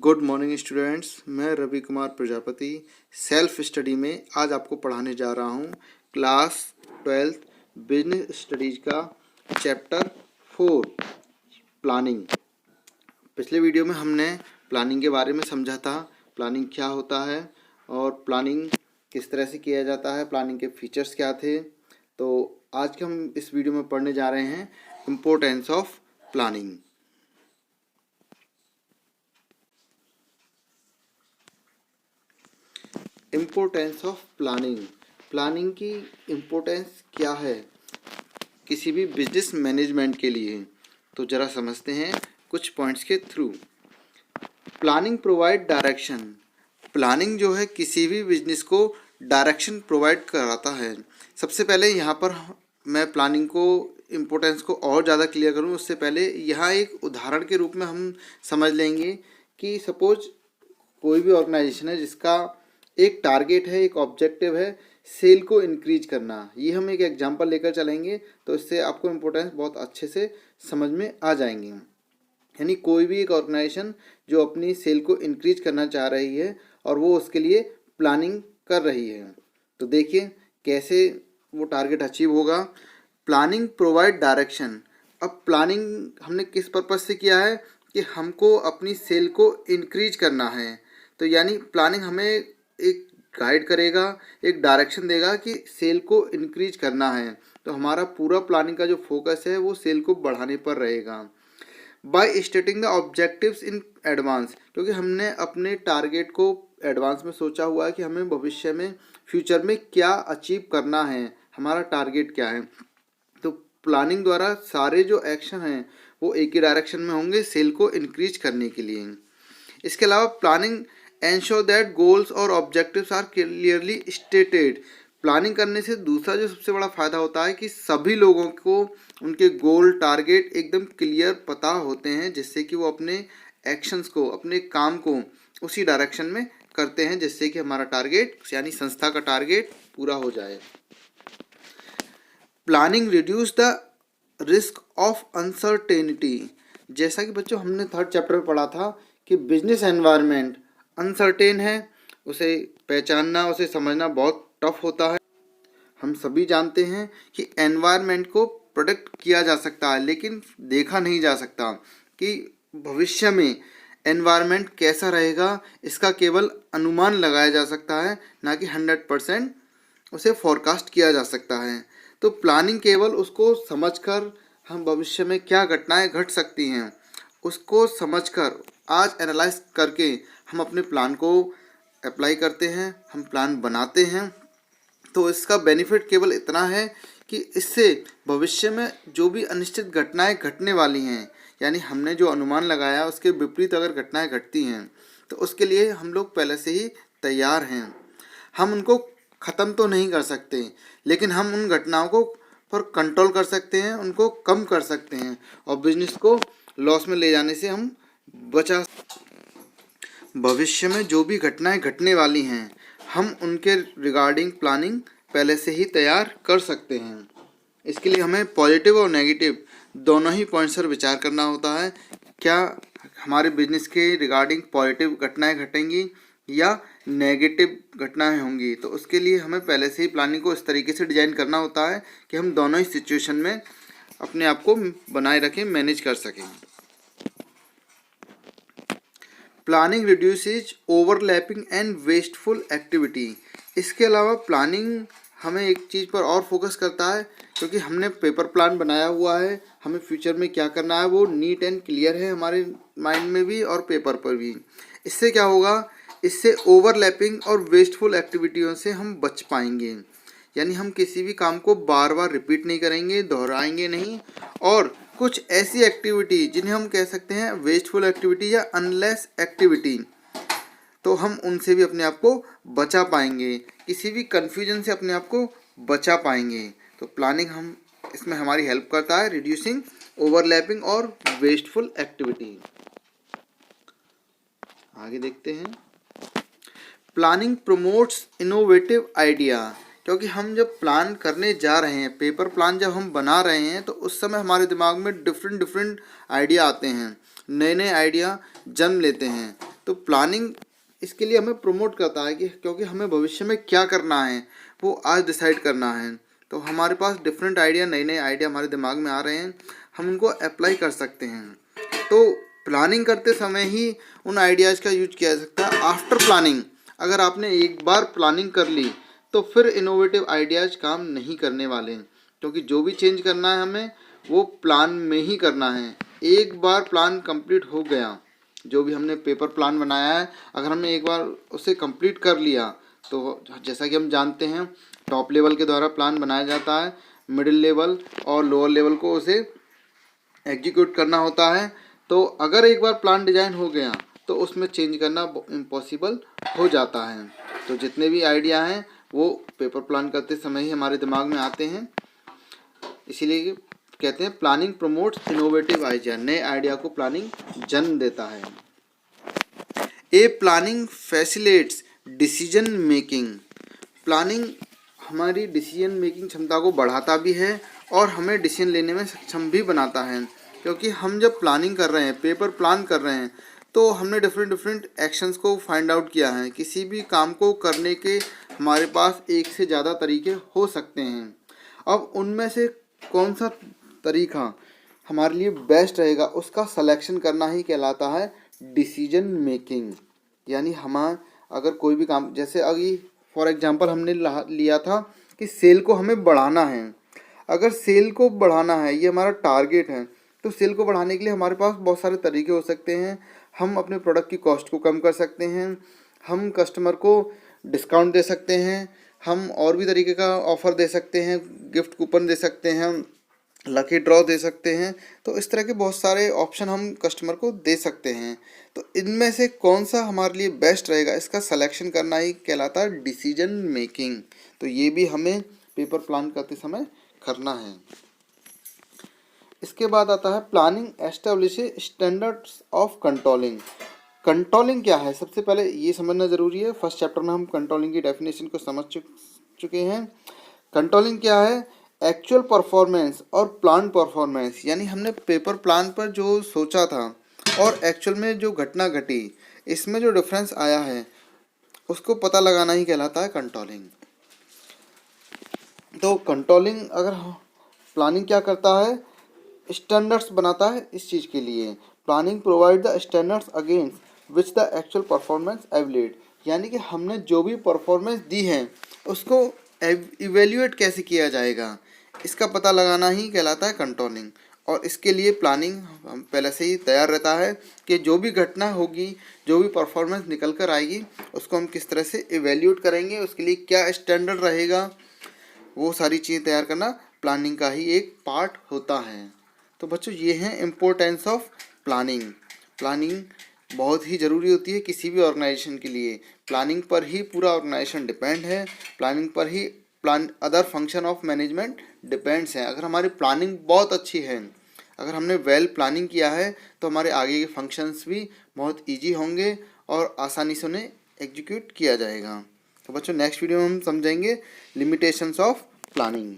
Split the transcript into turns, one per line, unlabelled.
Good morning students, मैं Ravi Kumar Prajapati self study में आज आपको पढ़ाने जा रहा हूँ क्लास 12 बिजनेस स्टडीज का चैप्टर 4 प्लानिंग। पिछले वीडियो में हमने प्लानिंग के बारे में समझा था, प्लानिंग क्या होता है और प्लानिंग किस तरह से किया जाता है, प्लानिंग के फीचर्स क्या थे। तो आज के हम इस वीडियो में पढ़ने जा रहे हैं importance of planning. Importance of planning, planning की इम्पोर्टेंस क्या है किसी भी बिजनेस मैनेजमेंट के लिए, तो ज़रा समझते हैं कुछ पॉइंट्स के through. Planning provide direction, planning जो है किसी भी बिजनेस को डायरेक्शन प्रोवाइड कराता है। सबसे पहले यहाँ पर मैं प्लानिंग को इम्पोर्टेंस को और ज़्यादा क्लियर करूँ उससे पहले यहाँ एक उदाहरण के रूप में हम समझ लेंगे कि सपोज कोई भी ऑर्गेनाइजेशन है जिसका एक टारगेट है, एक ऑब्जेक्टिव है सेल को इंक्रीज करना। ये हम एक एग्जांपल लेकर चलेंगे तो इससे आपको इम्पोर्टेंस बहुत अच्छे से समझ में आ जाएंगे। यानी कोई भी एक ऑर्गेनाइजेशन जो अपनी सेल को इंक्रीज करना चाह रही है और वो उसके लिए प्लानिंग कर रही है, तो देखिए कैसे वो टारगेट अचीव होगा। प्लानिंग प्रोवाइड डायरेक्शन, अब प्लानिंग हमने किस पर्पज़ से किया है कि हमको अपनी सेल को इंक्रीज करना है। तो यानी प्लानिंग हमें एक गाइड करेगा, एक डायरेक्शन देगा कि सेल को इंक्रीज करना है। तो हमारा पूरा प्लानिंग का जो फोकस है वो सेल को बढ़ाने पर रहेगा। By stating the objectives in advance, क्योंकि हमने अपने टारगेट को एडवांस में सोचा हुआ है कि हमें भविष्य में फ्यूचर में क्या अचीव करना है, हमारा टारगेट क्या है। तो प्लानिंग द्वारा सारे जो एक्शन हैं वो एक ही डायरेक्शन में होंगे सेल को इंक्रीज करने के लिए। इसके अलावा प्लानिंग एंश्योर दैट गोल्स और objectives are clearly stated, planning करने से दूसरा जो सबसे बड़ा फ़ायदा होता है कि सभी लोगों को उनके गोल टारगेट एकदम क्लियर पता होते हैं, जिससे कि वो अपने एक्शंस को, अपने काम को उसी डायरेक्शन में करते हैं, जिससे कि हमारा टारगेट यानी संस्था का टारगेट पूरा हो जाए। Planning reduce the risk of uncertainty, जैसा कि बच्चों हमने थर्ड चैप्टर में पढ़ा था कि बिजनेस एनवायरनमेंट अनसर्टेन है, उसे पहचानना, उसे समझना बहुत टफ होता है। हम सभी जानते हैं कि एनवायरनमेंट को प्रोटेक्ट किया जा सकता है लेकिन देखा नहीं जा सकता कि भविष्य में एनवायरनमेंट कैसा रहेगा, इसका केवल अनुमान लगाया जा सकता है, ना कि 100% उसे फोरकास्ट किया जा सकता है। तो प्लानिंग केवल उसको समझकर हम भविष्य में क्या घटनाएं घट सकती हैं उसको समझकर आज एनालाइज करके हम अपने प्लान को अप्लाई करते हैं, हम प्लान बनाते हैं। तो इसका बेनिफिट केवल इतना है कि इससे भविष्य में जो भी अनिश्चित घटनाएं घटने वाली हैं, यानी हमने जो अनुमान लगाया उसके विपरीत अगर घटनाएं घटती हैं तो उसके लिए हम लोग पहले से ही तैयार हैं। हम उनको ख़त्म तो नहीं कर सकते लेकिन हम उन घटनाओं को पर कंट्रोल कर सकते हैं, उनको कम कर सकते हैं और बिजनेस को लॉस में ले जाने से हम बचा। भविष्य में जो भी घटनाएं घटने वाली हैं हम उनके रिगार्डिंग प्लानिंग पहले से ही तैयार कर सकते हैं। इसके लिए हमें पॉजिटिव और नेगेटिव दोनों ही पॉइंट्स पर विचार करना होता है। क्या हमारे बिजनेस के रिगार्डिंग पॉजिटिव घटनाएं घटेंगी या नेगेटिव घटनाएं होंगी, तो उसके लिए हमें पहले से ही प्लानिंग को इस तरीके से डिजाइन करना होता है कि हम दोनों ही सिचुएशन में अपने आप को बनाए रखें, मैनेज कर सकें। Planning reduces overlapping and wasteful activity, इसके अलावा प्लानिंग हमें एक चीज़ पर और फोकस करता है, क्योंकि हमने पेपर प्लान बनाया हुआ है, हमें फ्यूचर में क्या करना है वो नीट एंड क्लियर है हमारे माइंड में भी और पेपर पर भी। इससे क्या होगा, इससे ओवरलैपिंग और वेस्टफुल एक्टिविटियों से हम बच पाएंगे। यानी हम किसी भी काम को बार बार रिपीट नहीं करेंगे, दोहराएंगे नहीं, और कुछ ऐसी एक्टिविटी जिन्हें हम कह सकते हैं वेस्टफुल एक्टिविटी या अनलेस एक्टिविटी, तो हम उनसे भी अपने आप को बचा पाएंगे, किसी भी कन्फ्यूजन से अपने आप को बचा पाएंगे। तो प्लानिंग हम इसमें हमारी हेल्प करता है, रिड्यूसिंग ओवरलैपिंग और वेस्टफुल एक्टिविटी। आगे देखते हैं। प्लानिंग प्रमोट्स इनोवेटिव आइडिया, क्योंकि हम जब प्लान करने जा रहे हैं, पेपर प्लान जब हम बना रहे हैं, तो उस समय हमारे दिमाग में डिफरेंट आइडिया आते हैं, नए आइडिया जन्म लेते हैं। तो प्लानिंग इसके लिए हमें प्रमोट करता है कि क्योंकि हमें भविष्य में क्या करना है वो आज डिसाइड करना है। तो हमारे पास डिफरेंट आइडिया, नए नए आइडिया हमारे दिमाग में आ रहे हैं, हम उनको अप्लाई कर सकते हैं। तो प्लानिंग करते समय ही उन आइडियाज़ का यूज किया जा सकता है। आफ्टर प्लानिंग, अगर आपने एक बार प्लानिंग कर ली तो फिर इनोवेटिव आइडियाज़ काम नहीं करने वाले हैं, क्योंकि जो भी चेंज करना है हमें वो प्लान में ही करना है। एक बार प्लान कंप्लीट हो गया, जो भी हमने पेपर प्लान बनाया है, अगर हमने एक बार उसे कंप्लीट कर लिया तो जैसा कि हम जानते हैं टॉप लेवल के द्वारा प्लान बनाया जाता है, मिडिल लेवल और लोअर लेवल को उसे एग्जीक्यूट करना होता है। तो अगर एक बार प्लान डिजाइन हो गया तो उसमें चेंज करना इम्पॉसिबल हो जाता है। तो जितने भी आइडिया हैं वो पेपर प्लान करते समय ही हमारे दिमाग में आते हैं, इसीलिए कहते हैं प्लानिंग प्रमोट्स इनोवेटिव आइडिया। नए आइडिया को प्लानिंग जन्म देता है। A planning facilitates decision making. Planning हमारी डिसीजन मेकिंग क्षमता को बढ़ाता भी है और हमें डिसीजन लेने में सक्षम भी बनाता है, क्योंकि हम जब प्लानिंग कर रहे हैं, पेपर प्लान कर रहे हैं, तो हमने डिफरेंट एक्शंस को फाइंड आउट किया है। किसी भी काम को करने के हमारे पास एक से ज़्यादा तरीके हो सकते हैं। अब उनमें से कौन सा तरीका हमारे लिए बेस्ट रहेगा उसका सिलेक्शन करना ही कहलाता है डिसीजन मेकिंग। यानी हम अगर कोई भी काम, जैसे अभी फॉर एग्जांपल हमने लिया था कि सेल को हमें बढ़ाना है। अगर सेल को बढ़ाना है, ये हमारा टारगेट है, तो सेल को बढ़ाने के लिए हमारे पास बहुत सारे तरीके हो सकते हैं। हम अपने प्रोडक्ट की कॉस्ट को कम कर सकते हैं, हम कस्टमर को डिस्काउंट दे सकते हैं, हम और भी तरीके का ऑफ़र दे सकते हैं, गिफ्ट कूपन दे सकते हैं, लकी ड्रॉ दे सकते हैं। तो इस तरह के बहुत सारे ऑप्शन हम कस्टमर को दे सकते हैं। तो इनमें से कौन सा हमारे लिए बेस्ट रहेगा इसका सिलेक्शन करना ही कहलाता है डिसीजन मेकिंग। तो ये भी हमें पेपर प्लान करते समय करना है। इसके बाद आता है planning establish standards of controlling. Controlling क्या है, सबसे पहले ये समझना ज़रूरी है। फर्स्ट चैप्टर में हम कंट्रोलिंग की डेफिनेशन को समझ चुके हैं। कंट्रोलिंग क्या है, एक्चुअल परफॉर्मेंस और प्लान परफॉर्मेंस, यानी हमने पेपर प्लान पर जो सोचा था और एक्चुअल में जो घटना घटी, इसमें जो डिफरेंस आया है उसको पता लगाना ही कहलाता है कंट्रोलिंग। तो कंट्रोलिंग अगर प्लानिंग क्या करता है, स्टैंडर्ड्स बनाता है इस चीज़ के लिए। Planning provide the standards against which the actual performance evaluate, यानी कि हमने जो भी परफॉर्मेंस दी है उसको इवेल्यूएट कैसे किया जाएगा, इसका पता लगाना ही कहलाता है कंट्रोलिंग। और इसके लिए प्लानिंग पहले से ही तैयार रहता है कि जो भी घटना होगी, जो भी परफॉर्मेंस निकल कर आएगी, उसको हम किस तरह से इवेल्यूएट करेंगे, उसके लिए क्या स्टैंडर्ड रहेगा, वो सारी चीज़ें तैयार करना प्लानिंग का ही एक पार्ट होता है। तो बच्चों ये हैं इम्पोर्टेंस ऑफ प्लानिंग। प्लानिंग बहुत ही ज़रूरी होती है किसी भी ऑर्गेनाइजेशन के लिए। प्लानिंग पर ही पूरा ऑर्गेनाइजेशन डिपेंड है, प्लानिंग पर ही other function of management depends हैं। अगर हमारी प्लानिंग बहुत अच्छी है, अगर हमने वेल प्लानिंग किया है, तो हमारे आगे के फंक्शंस भी बहुत ईजी होंगे और आसानी से उन्हें एग्जीक्यूट किया जाएगा। तो बच्चों नेक्स्ट वीडियो में हम समझेंगे लिमिटेशंस ऑफ प्लानिंग।